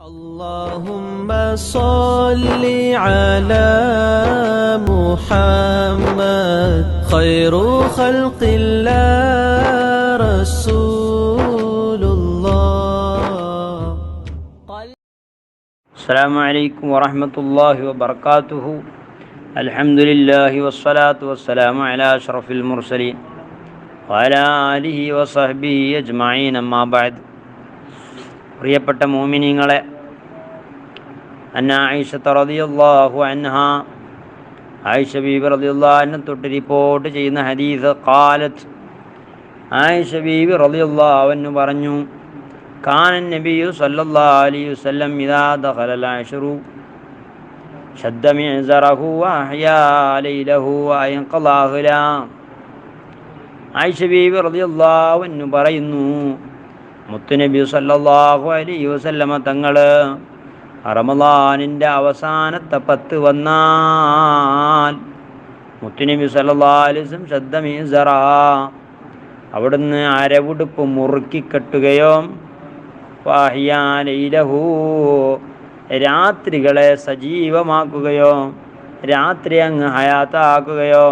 اللهم صل على محمد خير خلق الله رسول الله. السلام عليكم ورحمة الله وبركاته. الحمد لله والصلاة والسلام على أشرف المرسلين وعلى آله وصحبه أجمعين أما بعد. പ്രിയപ്പെട്ട മുഅ്മിനീങ്ങളെ, അന്ന ആയിഷ റളിയല്ലാഹു അൻഹ, ആയിഷ ബീബി റളിയല്ലാഹു അൻഹ തൊട്ട് റിപ്പോർട്ട് ചെയ്യുന്ന ഹദീസ്, ഖാലത്ത്, ആയിഷ ബീബി റളിയല്ലാഹു അൻഹ പറഞ്ഞു, കാന നബിയു സല്ലല്ലാഹു അലൈഹി വസല്ലം ഇദാ ദഖലൽ അശ്റു ശദ്ദ മിഅ്സറഹു വഅഹ്യാ ലൈലഹു വഅൻഖള അഹ്ലാ. ആയിഷ ബീബി റളിയല്ലാഹു അൻഹ പറയുന്നു, മുത്തുനബി സല്ലല്ലാഹു അലൈഹി വസല്ലമ തങ്ങൾ റമളാനിൻ്റെ അവസാനത്തെ 10 വന്നാൽ മുത്തുനബി സല്ലല്ലാഹു അലൈഹി വസല്ലം ശദ്ദ മിഅ്സറ, അവിടുന്ന് അരവുടുപ്പ് മുറുക്കി കെട്ടുകയോ, വഅഹ്യാ ലൈലഹു, രാത്രികളെ സജീവമാക്കുകയോ, രാത്രി അങ്ങ് ഹയാത്താക്കുകയോ,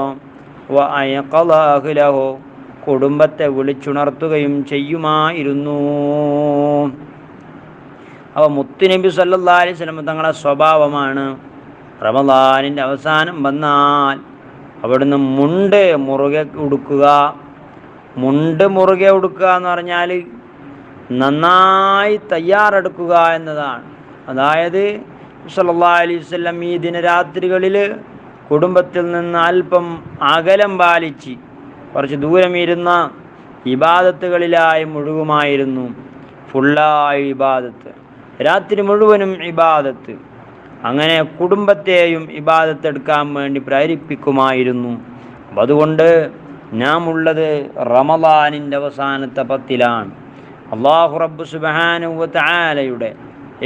വഅൻഖള അഹ്ലഹു, കുടുംബത്തെ വിളിച്ചുണർത്തുകയും ചെയ്യുമായിരുന്നു. അപ്പോൾ മുത്തുനബി സല്ലല്ലാഹു അലൈഹി വസല്ലം തങ്ങളുടെ സ്വഭാവമാണ്, റമളാനിൻ്റെ അവസാനം വന്നാൽ അവിടുന്ന് മുണ്ട് മുറുകെ ഉടുക്കുക. മുണ്ട് മുറുകെ ഉടുക്കുക എന്ന് പറഞ്ഞാൽ നന്നായി തയ്യാറെടുക്കുക എന്നതാണ്. അതായത് സല്ലല്ലാഹു അലൈഹി വസല്ലം ഈ ദിനരാത്രികളിൽ കുടുംബത്തിൽ നിന്ന് അല്പം അകലം പാലിച്ച് കുറച്ച് ദൂരം ഇരുന്ന ഇബാദത്തുകളിലായി മുഴുകുമായിരുന്നു. ഫുള്ളായി ഇബാദത്ത്, രാത്രി മുഴുവനും ഇബാദത്ത്. അങ്ങനെ കുടുംബത്തെയും ഇബാദത്ത് എടുക്കാൻ വേണ്ടി പ്രേരിപ്പിക്കുമായിരുന്നു. അപ്പം അതുകൊണ്ട് നാം ഉള്ളത് റമളാനിൻ്റെ അവസാനത്തെ 10-ലാണ്. അല്ലാഹു റബ്ബ് സുബ്ഹാനഹു വ തആലയുടെ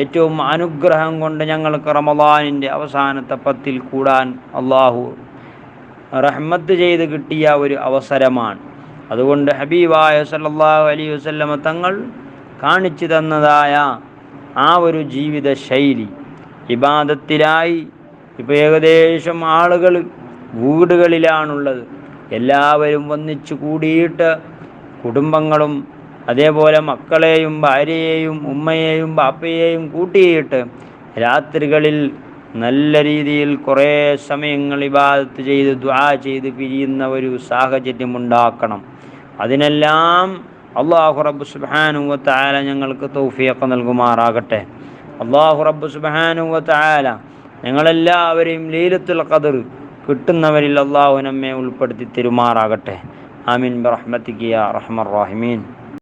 ഏറ്റവും അനുഗ്രഹം കൊണ്ട് ഞങ്ങൾക്ക് റമളാനിൻ്റെ അവസാനത്തെ 10-ൽ കൂടാൻ അല്ലാഹു റഹ്മത്ത് ചെയ്ത് കിട്ടിയ ഒരു അവസരമാണ്. അതുകൊണ്ട് ഹബീബായ സല്ലല്ലാഹു അലൈഹി വസല്ലമ തങ്ങൾ കാണിച്ചു തന്നതായ ആ ഒരു ജീവിത ശൈലി ഇബാദത്തിലായി. ഇപ്പോൾ ഏകദേശം ആളുകൾ വീടുകളിലാണുള്ളത്. എല്ലാവരും ഒന്നിച്ചു കൂടിയിട്ട് കുടുംബങ്ങളും അതേപോലെ മക്കളെയും ഭാര്യയെയും ഉമ്മയെയും ബാപ്പയെയും കൂട്ടിയിട്ട് രാത്രികളിൽ നല്ല രീതിയിൽ കുറേ സമയങ്ങൾ ഇബാദത്ത് ചെയ്ത് ദുആ ചെയ്ത് പിരിയുന്ന ഒരു സാഹചര്യം ഉണ്ടാക്കണം. അതിനെല്ലാം അല്ലാഹു റബ്ബ് സുബ്ഹാനഹു വ തആല ഞങ്ങൾക്ക് തൗഫീഖ് നൽകുമാറാകട്ടെ. അല്ലാഹു റബ്ബ് സുബ്ഹാനഹു വ തആല ഞങ്ങളെല്ലാവരെയും ലൈലത്തുൽ ഖദ്ർ കിട്ടുന്നവരിൽ അല്ലാഹു നമ്മെ ഉൾപ്പെടുത്തി തരുമാറാകട്ടെ. ആമീൻ ബിറഹ്മതിക യാ അർഹമർ റഹീമീൻ.